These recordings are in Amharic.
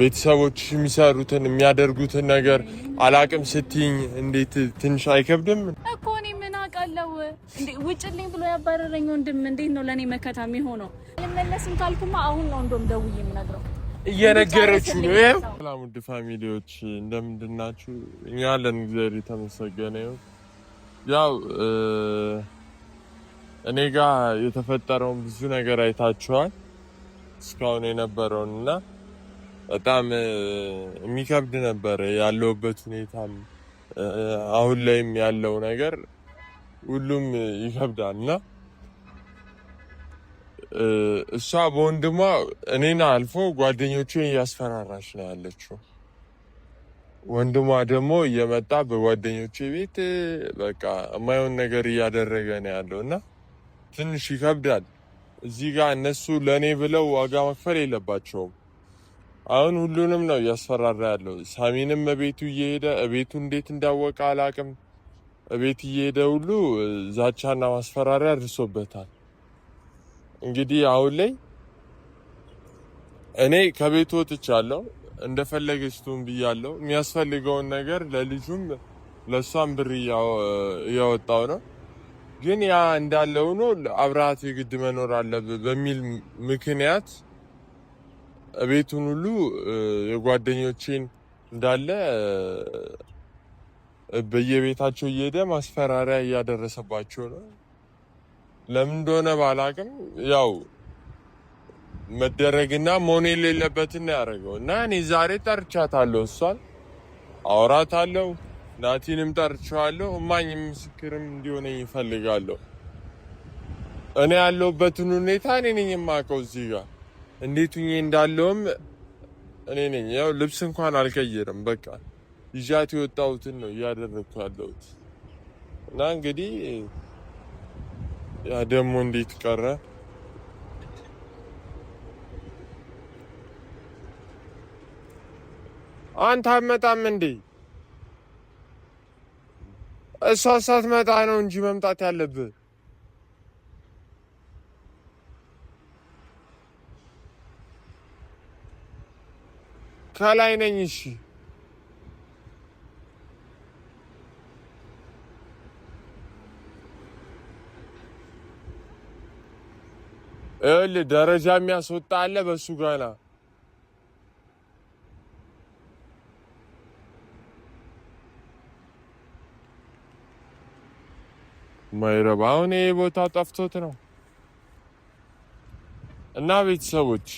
ቤተሰቦች የሚሰሩትን የሚያደርጉትን ነገር አላቅም ስትይኝ እንዴት ትንሽ አይከብድም እኮ? እኔ ምን አውቃለሁ እንዴ? ውጭልኝ ብሎ ያባረረኝ ወንድም እንዴት ነው ለኔ መከታ የሚሆነው? አልመለስም ካልኩማ አሁን ነው እንደውም ደውዬ የምነግረው። እየነገረችው ነው። ሰላም ውድ ፋሚሊዎች እንደምንድን ናችሁ? እኛ አለን እግዚአብሔር የተመሰገነ ይሁን። ያው እኔ ጋር የተፈጠረውን ብዙ ነገር አይታችኋል እስካሁን የነበረውን እና በጣም የሚከብድ ነበር ያለውበት ሁኔታም አሁን ላይም ያለው ነገር ሁሉም ይከብዳል እና እሷ በወንድሟ እኔን አልፎ ጓደኞቹን እያስፈራራች ነው ያለችው። ወንድሟ ደግሞ እየመጣ በጓደኞቹ ቤት በቃ የማይሆን ነገር እያደረገ ነው ያለው እና ትንሽ ይከብዳል። እዚህ ጋር እነሱ ለእኔ ብለው ዋጋ መክፈል የለባቸውም። አሁን ሁሉንም ነው እያስፈራራ ያለው። ሳሚንም እቤቱ እየሄደ እቤቱ እንዴት እንዳወቀ አላቅም። እቤት እየሄደ ሁሉ ዛቻና ማስፈራሪያ አድርሶበታል። እንግዲህ አሁን ላይ እኔ ከቤት ወጥቻለሁ፣ እንደፈለገች ትሁን ብያለሁ። የሚያስፈልገውን ነገር ለልጁም ለእሷም ብር እያወጣው ነው። ግን ያ እንዳለ ሆኖ አብረሃት የግድ መኖር አለብህ በሚል ምክንያት ቤቱን ሁሉ የጓደኞቼን እንዳለ በየቤታቸው እየሄደ ማስፈራሪያ እያደረሰባቸው ነው። ለምን እንደሆነ ባላቅም ያው መደረግና መሆን የሌለበትን ያደረገው እና እኔ ዛሬ ጠርቻታለሁ፣ እሷን አወራታለሁ፣ ናቲንም ጠርቻለሁ። እማኝ ምስክርም እንዲሆነኝ ይፈልጋለሁ። እኔ ያለሁበትን ሁኔታ እኔ ነኝ የማውቀው። እዚህ ጋር እንዴት ሁኜ እንዳለውም እኔ ነኝ። ያው ልብስ እንኳን አልቀይርም። በቃ ይዣት የወጣሁትን ነው እያደረግኩ ያለሁት እና እንግዲህ ያ ደግሞ እንዴት ቀረ? አንተ አትመጣም እንዴ? እሷ ሳትመጣ ነው እንጂ መምጣት ያለብህ። ከላይ ነኝ። እሺ ደረጃ የሚያስወጣ አለ በሱ ጋና ማይረባ። አሁን ይሄ ቦታ ጠፍቶት ነው እና ቤተሰቦች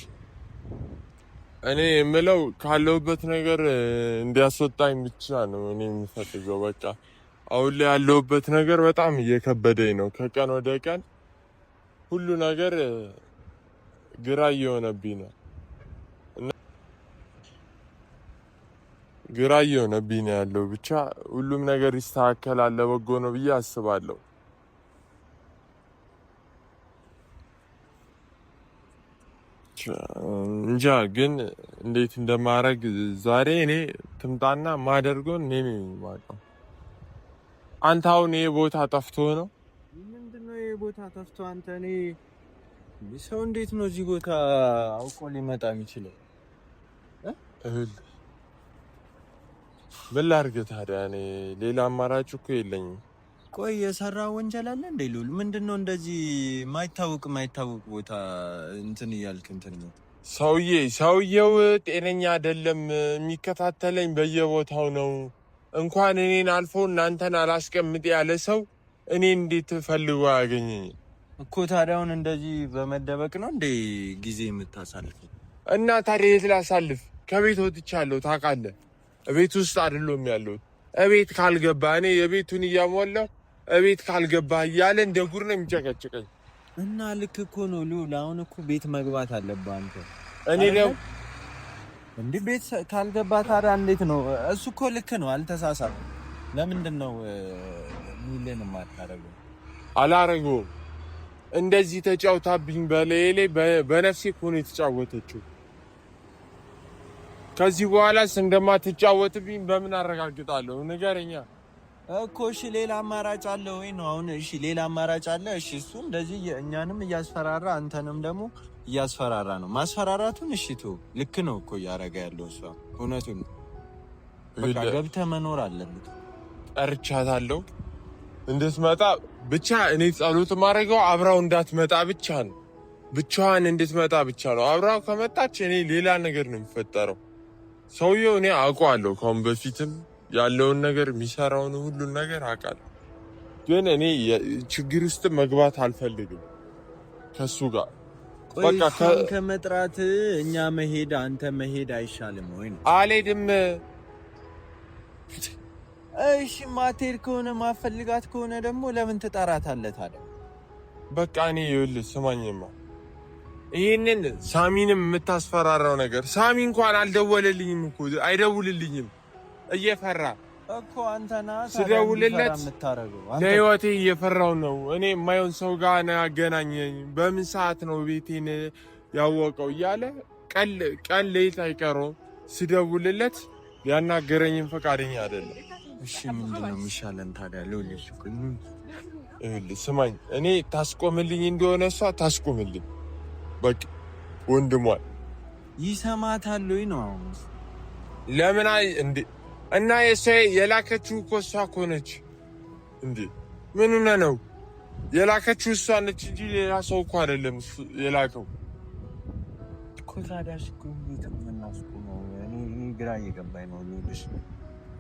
እኔ የምለው ካለሁበት ነገር እንዲያስወጣኝ ብቻ ነው እኔ የምፈልገው። በቃ አሁን ላይ ያለሁበት ነገር በጣም እየከበደኝ ነው። ከቀን ወደ ቀን ሁሉ ነገር ግራ እየሆነብኝ ነው ያለው። ብቻ ሁሉም ነገር ይስተካከላል፣ ለበጎ ነው ብዬ አስባለሁ። እንጃ ግን እንዴት እንደማረግ ዛሬ እኔ ትምጣና ማደርገው እኔ ነኝ የማውቀው። አንተ አሁን ይሄ ቦታ ጠፍቶ ነው? ምንድነው ይሄ ቦታ ጠፍቶ? አንተ እኔ ሰው እንዴት ነው እዚህ ቦታ አውቆ ሊመጣ የሚችለው? ምን ላድርግ ታዲያ? እኔ ሌላ አማራጭ እኮ የለኝም። ቆይ የሰራ ወንጀል አለ እንዴ ሉል? ምንድነው እንደዚህ ማይታወቅ ቦታ እንትን እያልክ እንትን ነው? ሰውየው ጤነኛ አይደለም። የሚከታተለኝ በየቦታው ነው። እንኳን እኔን አልፎ እናንተን አላስቀምጥ ያለ ሰው እኔ እንዴት ፈልጎ ያገኘኝ እኮ። ታዲያውን እንደዚህ በመደበቅ ነው እንዴ ጊዜ የምታሳልፈው? እና ታዲያ የት ላሳልፍ? ከቤት ወጥቻለሁ ታውቃለህ። እቤት ውስጥ አይደለም ያለሁት። እቤት ካልገባ እኔ የቤቱን እያሟላሁ እቤት ካልገባ እያለ እንደ ጉር ነው የሚጨቀጭቀኝ። እና ልክ እኮ ነው ሉል። አሁን እኮ ቤት መግባት አለብህ አንተ። እኔ ነው እንዴ ቤት ካልገባ ታዲያ እንዴት ነው? እሱ እኮ ልክ ነው፣ አልተሳሳትም። ለምንድን ነው ሚለን ማታረገው? አላረገውም። እንደዚህ ተጫውታብኝ በሌሌ በነፍሴ እኮ ነው የተጫወተችው። ከዚህ በኋላስ እንደማትጫወትብኝ በምን አረጋግጣለሁ? ንገረኛ እኮ። እሺ ሌላ አማራጭ አለ ወይ ነው አሁን? እሺ ሌላ አማራጭ አለ? እሺ እሱ እንደዚህ እኛንም እያስፈራራ አንተንም ደግሞ እያስፈራራ ነው። ማስፈራራቱን እሺቱ ልክ ነው እኮ እያደረገ ያለው እሷ እውነቱን በቃ ገብተህ መኖር አለበት። ጠርቻታለሁ እንድትመጣ ብቻ። እኔ ጸሎት ማድረገው አብራው እንዳትመጣ ብቻ ነው። ብቻዋን እንድትመጣ ብቻ ነው። አብራው ከመጣች እኔ ሌላ ነገር ነው የሚፈጠረው። ሰውየው እኔ አውቀዋለሁ። ካሁን በፊትም ያለውን ነገር የሚሰራውን ሁሉን ነገር አውቃለሁ። ግን እኔ ችግር ውስጥ መግባት አልፈልግም ከሱ ጋር። በቃ ከመጥራት እኛ መሄድ አንተ መሄድ አይሻልም ወይ? አልሄድም። እሺ ማትሄድ ከሆነ ማፈልጋት ከሆነ ደግሞ ለምን ትጠራታለህ ታዲያ? በቃ እኔ ይኸውልህ ስማኝማ፣ ይሄንን ሳሚንም የምታስፈራራው ነገር ሳሚ እንኳን አልደወለልኝም እኮ አይደውልልኝም እየፈራ እኮ አንተና ስደውልለት ለህይወቴ እየፈራው ነው። እኔ የማይሆን ሰው ጋር ነው ያገናኘኝ። በምን ሰዓት ነው ቤቴን ያወቀው እያለ ቀን ሌት አይቀረውም ስደውልለት ያናገረኝም ፈቃደኛ አይደለም። እሺ ምንድን ነው የሚሻለን ታዲያ? ልውልሽ ስማኝ፣ እኔ ታስቆምልኝ እንደሆነ እሷ ታስቆምልኝ። በቃ ወንድሟል ይሰማታል ወይ ነው ለምን እንዴ? እና የሷ የላከችው እኮ እሷ እኮ ነች እንዴ? ምን ሆነ ነው የላከችው? እሷ ነች እንጂ ሌላ ሰው እኮ አይደለም የላከው እኮ። ታዲያ እኮ እንዴት የምናስቆመው? እኔ ግራ እየገባኝ ነው። ልውልሽ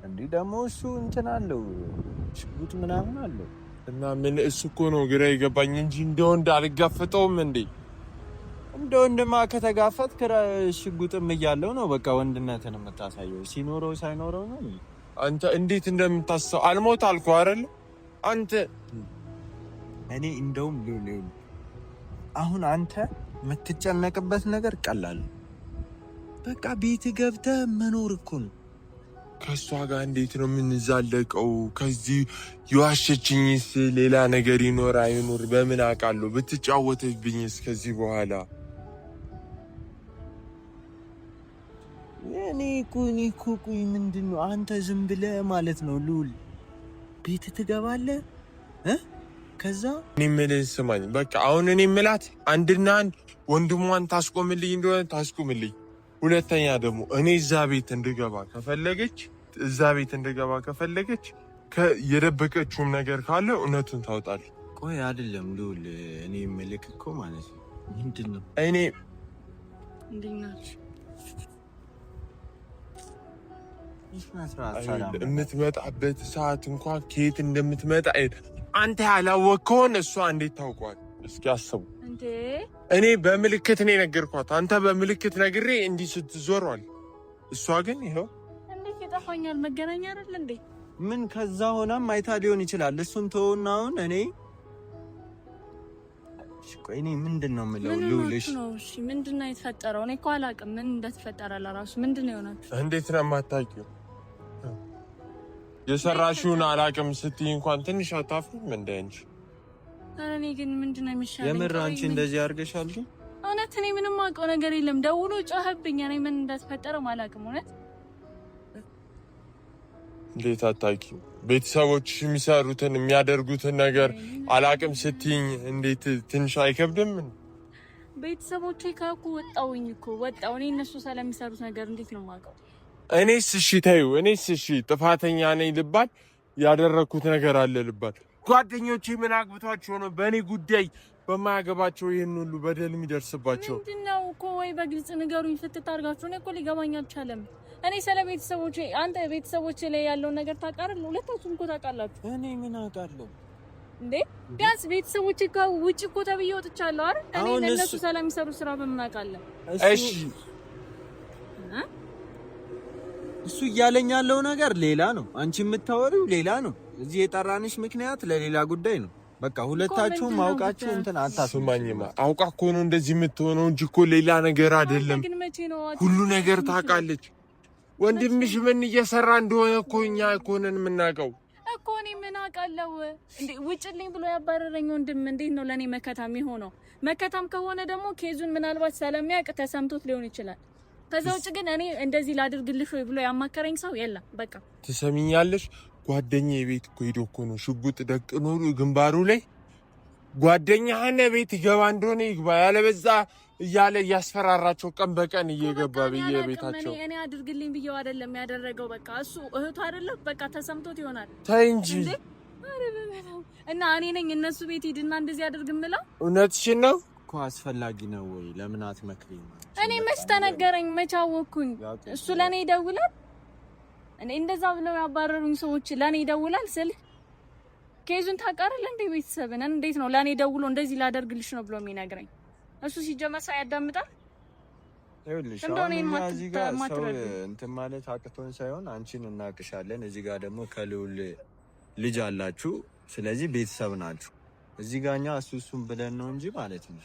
እንዴ ደግሞ እሱ እንትን አለው ሽጉጥ ምናምን አለው እና ምን እሱ እኮ ነው ግራ የገባኝ እንጂ እንደ ወንድ አልጋፈጠውም እንዴ? እንደ ወንድማ ከተጋፈጥ ሽጉጥም እያለው ነው በቃ ወንድነትን የምታሳየው። ሲኖረው ሳይኖረው ነው። አንተ እንዴት እንደምታስበው አልሞት አልኩ አይደል አንተ። እኔ እንደውም አሁን አንተ የምትጨነቅበት ነገር ቀላል፣ በቃ ቤት ገብተህ መኖር እኮ ነው። ከሷ ጋር እንዴት ነው የምንዛለቀው? ከዚህ የዋሸችኝስ ሌላ ነገር ይኖር አይኖር በምን አውቃለሁ? ብትጫወትብኝስ ከዚህ በኋላ? እኔ እኮ ምንድን ነው አንተ ዝም ብለህ ማለት ነው ልውል ቤት ትገባለህ ከዛ እኔ የምልህ ስማኝ፣ በቃ አሁን እኔ የምላት አንድና አንድ ወንድሟን ታስቆምልኝ እንደሆነ ታስቆምልኝ። ሁለተኛ ደግሞ እኔ እዛ ቤት እንድገባ ከፈለገች የደበቀችውም ነገር ካለ እውነቱን ታውጣለች። ቆይ አይደለም ልውል፣ እኔ የምልህ እኮ ማለት ነው ምንድን ነው እኔ የምትመጣበት ሰዓት እንኳን ከየት እንደምትመጣ አንተ ያላወቅከውን እሷ እንዴት ታውቋል? እስኪ አስቡ እንዴ። እኔ በምልክት ነው የነገርኳት፣ አንተ በምልክት ነግሬ እንዲህ ስትዞሯል። እሷ ግን ይኸው እንዴት ይጠፋኛል? መገናኛ አይደል እንዴ? ምን ከዛ ሆናም አይታ ሊሆን ይችላል። እሱን ተውና አሁን እኔ ምንድን ነው የምለው ልውልሽ ነው። እሺ ምንድን ነው የተፈጠረው? እኔ እኮ አላውቅም ምን እንደተፈጠረ ለራሱ። ምንድን ነው የሆናችሁ? እንዴት ነው የማታውቂው? የሰራሽውን አላውቅም ስትይ እንኳን ትንሽ አታፍሪም እንደ አንቺ? እኔ ግን ምንድን ነው የሚሻለኝ? የምር አንቺ እንደዚህ አድርገሻል? ግን እውነት እኔ ምንም አውቀው ነገር የለም። ደውሎ ጮኸብኝ። እኔ ምን እንደተፈጠረም አላውቅም። እውነት እንዴት አታውቂም? ቤተሰቦችሽ የሚሰሩትን የሚያደርጉትን ነገር አላውቅም ስትይኝ እንዴት ትንሽ አይከብድም? ቤተሰቦቼ ካኩ ወጣው እኔ እነሱ ስለሚሰሩት ነገር እንዴት ነው የማውቀው? እኔስ እሺ ተይው፣ እኔስ እሺ ጥፋተኛ ነኝ ልባል፣ ያደረኩት ነገር አለ ልባል። ጓደኞቼ ምን አግብቷቸው ነው በእኔ ጉዳይ በማያገባቸው ይህን ሁሉ በደል የሚደርስባቸው? ምንድነው እኮ ወይ በግልጽ ንገሩኝ፣ ፍትት አድርጋችሁ። እኔ እኮ ሊገባኝ አልቻለም። እኔ ስለ ቤተሰቦቼ፣ አንተ ቤተሰቦቼ ላይ ያለውን ነገር ታውቃለህ? ሁለታችሁም እኮ ታውቃላችሁ። እኔ ምን አውቃለሁ እንዴ? ቢያንስ ቤተሰቦቼ ከውጭ እኮ ተብዬ ወጥቻለሁ አይደል? እኔ ለነሱ ስለሚሰሩ ስራ በምን አውቃለሁ? እሺ እሱ እያለኝ ያለው ነገር ሌላ ነው፣ አንቺ የምታወሪው ሌላ ነው። እዚህ የጠራንሽ ምክንያት ለሌላ ጉዳይ ነው። በቃ ሁለታችሁም አውቃችሁ እንትን አታስማኝማ። አውቃ እኮ ነው እንደዚህ የምትሆነው እንጂ እኮ ሌላ ነገር አይደለም። ሁሉ ነገር ታውቃለች። ወንድምሽ ምን እየሰራ እንደሆነ እኮ እኛ እኮ ነን የምናውቀው እኮ። እኔ ምን አውቃለሁ እንዴ? ውጭልኝ ብሎ ያባረረኝ ወንድም እንዴት ነው ለኔ መከታም የሆነው? መከታም ከሆነ ደግሞ ኬዙን ምናልባት ስለሚያውቅ ተሰምቶት ሊሆን ይችላል። ከዛ ውጭ ግን እኔ እንደዚህ ላድርግልሽ ወይ ብሎ ያማከረኝ ሰው የለም። በቃ ትሰሚኛለሽ? ጓደኛዬ ቤት እኮ ሄዶ እኮ ነው ሽጉጥ ደቅኖ ግንባሩ ላይ። ጓደኛህን ቤት ይገባ እንደሆነ ይግባ፣ ያለበዛ እያለ ያስፈራራቸው ቀን በቀን እየገባ በየቤታቸው እኔ አድርግልኝ ብየው አይደለም ያደረገው በቃ እሱ እህቱ አይደለም በቃ ተሰምቶት ይሆናል ተይ እንጂ እና እኔ ነኝ እነሱ ቤት ሂድና እንደዚህ አድርግምላ እውነትሽን ነው እኮ አስፈላጊ ነው ወይ ለምን አትመክሪኝ እኔ መች ተነገረኝ መች አወኩኝ እሱ ለኔ ይደውላል እኔ እንደዛ ብለው ያባረሩኝ ሰዎች ለኔ ይደውላል ስል ከይዙን ታቀርል እንደ ቤተሰብን እንዴት ነው ለኔ ደውሎ እንደዚህ ላደርግልሽ ነው ብሎ የሚነግረኝ እሱ ሲጀመር ሳያዳምጣል ይኸውልሽ አሁን እዚህ ጋር ሰው እንትን ማለት አቅቶን ሳይሆን አንቺን እናቅሻለን እዚህ ጋር ደግሞ ከልውል ልጅ አላችሁ ስለዚህ ቤተሰብ ናችሁ እዚህ ጋር እኛ እሱን ብለን ነው እንጂ ማለት ነው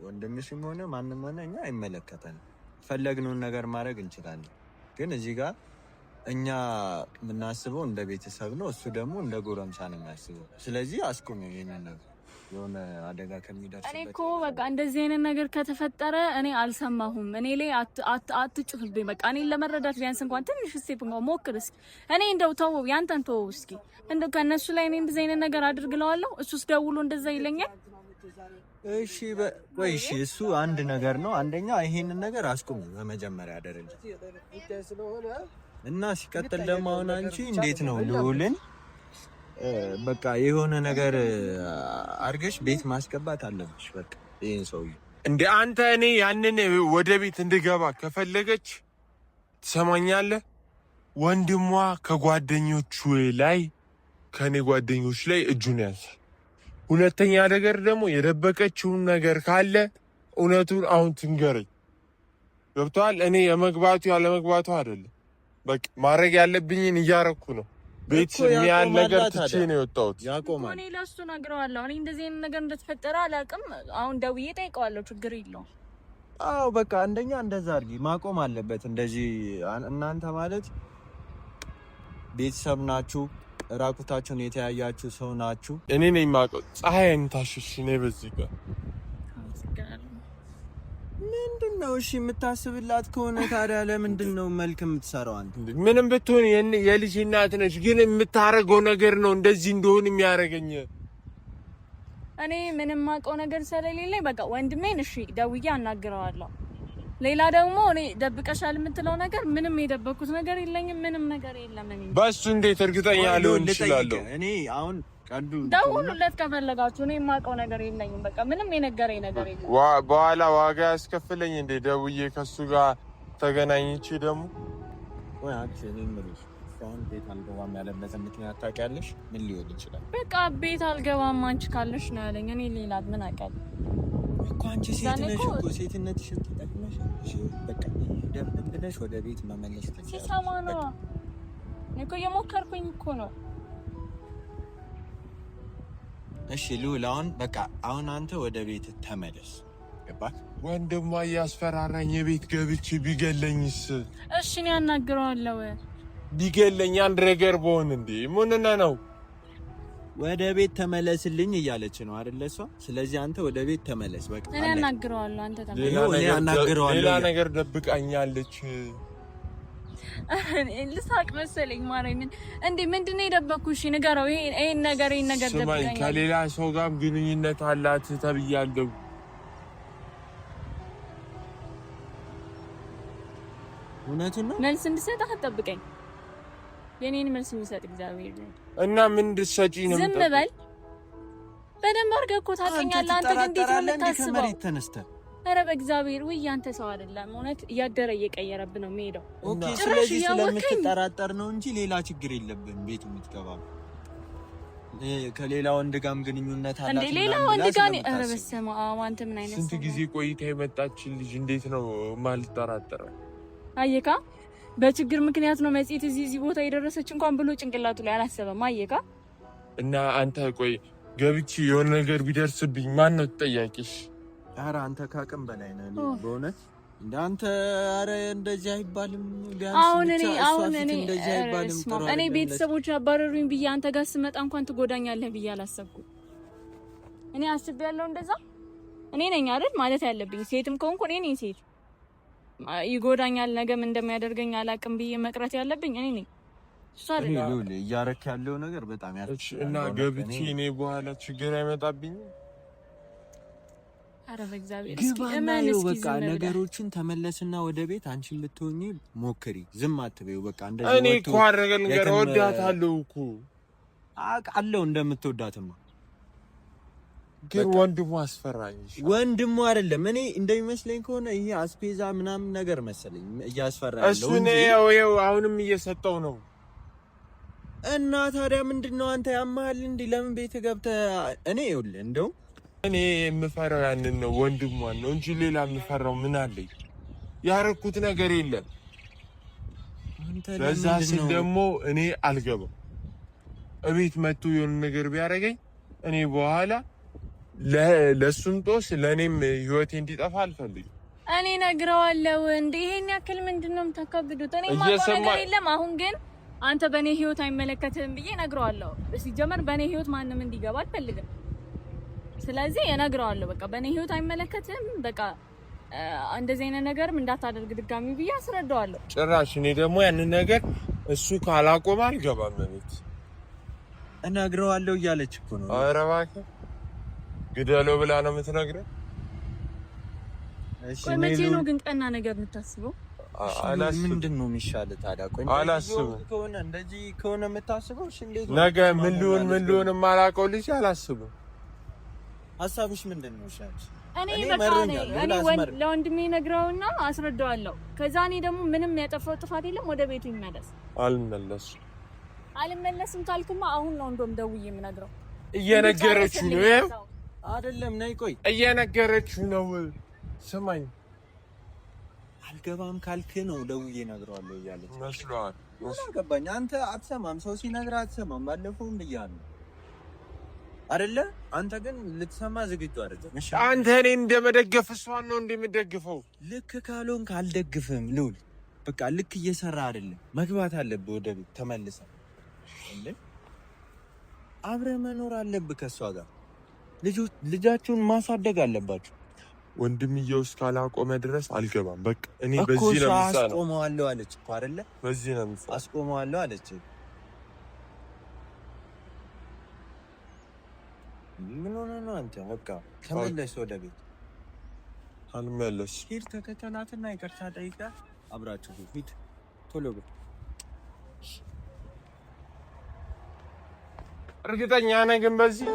ወንድምሽም ሆነ ማንንም ሆነ እኛ አይመለከተንም ፈለግነውን ነገር ማድረግ እንችላለን ግን እዚህ ጋር እኛ የምናስበው እንደ ቤተሰብ ነው እሱ ደግሞ እንደ ጎረምሳ ነው የሚያስበው ስለዚህ አስቆም ይሄንን ነገር የሆነ አደጋ ከሚደርስበት እኔ እኮ በቃ እንደዚህ አይነት ነገር ከተፈጠረ እኔ አልሰማሁም እኔ ላይ አትጭፍብኝ በቃ እኔን ለመረዳት ቢያንስ እንኳን ትንሽ ስቴፕ ሞክር እስኪ እኔ እንደው ተወው ያንተን ተወው እስኪ እንደው ከነሱ ላይ እኔ እንደዚህ አይነት ነገር አድርግለዋለሁ እሱስ ደውሎ እንደዛ ይለኛል እሺ ወይ እሺ እሱ አንድ ነገር ነው አንደኛ ይሄንን ነገር አስቆም በመጀመሪያ ደረጃ እና ሲቀጥል ደግሞ አሁን አንቺ እንዴት ነው ልውልን በቃ የሆነ ነገር አርገሽ ቤት ማስገባት አለብሽ በቃ ይሄን ሰው እንደ አንተ እኔ ያንን ወደ ቤት እንድገባ ከፈለገች ትሰማኛለህ ወንድሟ ከጓደኞቹ ላይ ከኔ ጓደኞች ላይ እጁን ያንሳል ሁለተኛ ነገር ደግሞ የደበቀችውን ነገር ካለ እውነቱን አሁን ትንገረኝ ገብቷል እኔ የመግባቱ ያለ መግባቱ አይደለም በቃ ማድረግ ያለብኝን እያረኩ ነው ቤት የሚያል ነገር ትቼ ነው የወጣሁት ያቆማል እኔ ለሱ ነግረዋለሁ እኔ እንደዚህ አይነት ነገር እንደተፈጠረ አላውቅም አሁን ደውዬ ጠይቀዋለሁ ችግር የለውም አዎ በቃ አንደኛ እንደዛ አድርጊ ማቆም አለበት እንደዚህ እናንተ ማለት ቤተሰብ ናችሁ ራቁታችሁን የተያያችሁ ሰው ናችሁ እኔ ነኝ የማውቀው ፀሐይን ታሽሽ ነው በዚህ ጋር ምንድነው እሺ የምታስብላት ከሆነ ታዲያ ለምንድነው መልክ የምትሰራው አንተ ምንም ብትሆን የልጅ እናት ነች ግን የምታረገው ነገር ነው እንደዚህ እንደሆነ የሚያረገኝ እኔ ምንም ማውቀው ነገር ስለሌለኝ በቃ ወንድሜን እሺ ደውዬ አናግረዋለሁ ሌላ ደግሞ እኔ ደብቀሻል የምትለው ነገር ምንም የደበኩት ነገር የለኝም ምንም ነገር የለም እኔ በሱ እንዴት እርግጠኛ ልሆን እችላለሁ እኔ አሁን ቀንዱ ደውሉለት ከፈለጋችሁ እኔ የማውቀው ነገር የለኝም በቃ ምንም የነገረኝ ነገር የለም በኋላ ዋጋ ያስከፍለኝ እንደ ደውዬ ከሱ ጋር ተገናኝቼ ደግሞ ወይ አክቹሊ ምንድነው አሁን ቤት አልገባም ያለበት ምክንያት ታውቂያለሽ ምን ሊሆን ይችላል በቃ ቤት አልገባም አንቺ ካለሽ ነው ያለኝ እኔ ሌላ ምን አውቃለሁ እኮ አንቺ ሴት ነሽ እኮ ሴትነትሽ ተጠቅመሽ በቃ ደብደብ ብለሽ ወደ ቤት መመለስ ትችያለሽ ሲሰማ ነው እኮ የሞከርኩኝ እኮ ነው እሺ ልውል አሁን በቃ አሁን አንተ ወደ ቤት ተመለስ ገባህ ወንድሟ እያስፈራራኝ የቤት ገብቼ ቢገለኝስ እሺ እኔ አናግረዋለሁ ቢገለኝ አንድ ነገር በሆን እንዴ ምንና ነው ወደ ቤት ተመለስልኝ እያለች ነው አይደል እሷ ስለዚህ አንተ ወደ ቤት ተመለስ በቃ እኔ አናግረዋለሁ አንተ ተመለስ ሌላ ነገር ደብቃኛለች ልሳቅ መሰለኝ ማርያምን እንዴ ምንድነው የደበኩሽ ንገረው ይሄን ነገር ደብቀኛል ከሌላ ሰው ጋር ግንኙነት አላት ተብያለሁ እውነቱን ነው መልስ እንድሰጥ አትጠብቀኝ የኔን መልስ የሚሰጥ እግዚአብሔር ነው እና ምን እንድትሰጪ ነው ዝም በል በደንብ አድርገህ እኮ ታውቀኛለህ አንተ ግን እንዴት ነው የምታስበው ኧረ በእግዚአብሔር ወይ ያንተ ሰው አይደለም እውነት እያደረ እየቀየረብህ ነው የሚሄደው ኦኬ ስለዚህ ስለምትጠራጠር ነው እንጂ ሌላ ችግር የለብን ቤት የምትገባ ከሌላ ወንድ ጋርም ግንኙነት አላት እንዴ ሌላ ወንድ ጋር ኧረ በስመ አብ አንተ ምን አይነት ስንት ጊዜ ቆይታ የመጣችን ልጅ እንዴት ነው ማልጠራጠረው አየካ በችግር ምክንያት ነው መጽሔት እዚህ ቦታ የደረሰች እንኳን ብሎ ጭንቅላቱ ላይ አላሰበም አየካ እና አንተ ቆይ ገብቼ የሆነ ነገር ቢደርስብኝ ማን ነው ተጠያቂሽ ኧረ አንተ ካቅም በላይ ነህ በእውነት እንዳንተ ኧረ እንደዚህ አይባልም አሁን እኔ እንደዚህ አይባልም እኔ ቤተሰቦች አባረሩኝ ብዬ አንተ ጋር ስመጣ እንኳን ትጎዳኛለህ ብዬ አላሰብኩም እኔ አስቤያለሁ እንደዛ እኔ ነኝ አይደል ማለት ያለብኝ ሴትም ከሆንኩ እኔ ነኝ ሴት ይጎዳኛል ነገም እንደሚያደርገኝ አላቅም ብዬ መቅረት ያለብኝ እኔ ነኝ ሷሪ ነው እያረክ ያለው ነገር በጣም ያረክ እና ገብቼ እኔ በኋላ ችግር አይመጣብኝ አረ በእግዚአብሔር እስኪ እመን እስኪ በቃ ነገሮችን ተመለስና ወደ ቤት አንቺን ብትሆኚ ሞክሪ። ዝም አትበይው በቃ እንደዚህ እኔ እኮ አረጋል ነገር ወዳታለሁ እኮ አውቃለሁ እንደምትወዳትማ ግን ወንድሙ አስፈራኝ። ወንድሙ አይደለም እኔ እንደሚመስለኝ ከሆነ ይሄ አስፔዛ ምናምን ነገር መሰለኝ እያስፈራኝ ነው። እሱ ነው አሁንም እየሰጠው ነው። እና ታዲያ ምንድነው አንተ ያማል እንዴ? ለምን ቤት ገብተህ እኔ ይኸውልህ እንደው እኔ የምፈራው ያንን ነው ወንድሟን ነው እንጂ ሌላ የምፈራው ምን አለኝ? ያረኩት ነገር የለም። ለዛ ሲል ደግሞ እኔ አልገባም። እቤት መጥቶ የሆነ ነገር ቢያደርገኝ እኔ በኋላ ለሱም ጦስ ለኔም ህይወቴ እንዲጠፋ አልፈልግም። እኔ ነግረዋለሁ እንዴ ይሄን ያክል ምንድነው የምታካብዱት? እኔ ማውቀው ነገር የለም። አሁን ግን አንተ በኔ ህይወት አይመለከትህም ብዬ ነግረዋለሁ። ሲጀመር በኔ ህይወት ማንንም እንዲገባ አልፈልግም። ስለዚህ እነግረዋለሁ በቃ በኔ ህይወት አይመለከትህም፣ በቃ እንደዚህ አይነት ነገርም እንዳታደርግ ድጋሚ ብዬ አስረዳዋለሁ። ጭራሽ እኔ ደግሞ ያንን ነገር እሱ ካላቆመ አልገባም ቤት። እነግረዋለሁ እያለች እኮ ነው። ኧረ እባክህ ግደለው ብላ ነው የምትነግረው። እሺ መቼ ነው ግን ቀና ነገር የምታስበው? ምንድን ነው የሚሻለው ታዲያ? ቆይ አላስብም ከሆነ እንደዚህ ከሆነ የምታስበው እሺ እንዴት ነው ነገ ምን ሊሆን የማላውቀው ልጅ አላስብም። ሀሳብሽ ምንድን ነው? እኔ በቃ እኔ ለወንድሜ ነግረውና አስረዳዋለሁ። ከዛ እኔ ደግሞ ምንም ያጠፋው ጥፋት የለም፣ ወደ ቤቱ ይመለስ። አልመለስም ካልክማ አሁን ነው እንደውም ደውዬ የምነግረው። እየነገረችው ነው አይደለም? ነይ ቆይ እየነገረችው ነው። ስማኝ አልገባም ካልክ ነው ደውዬ እነግረዋለሁ እያለች መስሏል። ገባኝ። አንተ አትሰማም፣ ሰው ሲነግርህ አትሰማም። ባለፈው እንደያለ አይደለ? አንተ ግን ልትሰማ ዝግጁ አይደለም። እሺ አንተ እኔ እንደመደገፍ እሷን ነው እንደምደግፈው። ልክ ካልሆንክ አልደግፍም። ልውል በቃ ልክ እየሰራ አይደለም። መግባት አለብህ ወደ ቤት ተመልሰህ እንዴ አብረህ መኖር አለብህ ከሷ ጋር። ልጃችሁን ማሳደግ አለባችሁ። ወንድምየው እስካላቆመ ድረስ አልገባም። በቃ እኔ በዚህ ነው የምሳለው። አስቆመዋለሁ አለች እኮ አይደለ? በዚህ ነው የምሳለው። አስቆመዋለሁ አለች። ምን ሆነ ነው አንተ? በቃ ተመለስ ወደ ቤት። አልመለስ። ሂድ ተከተላትና ይቅርታ ጠይቃት። አብራችሁ ሂድ ቶሎ በል። እርግጠኛ ነህ ግን በዚህ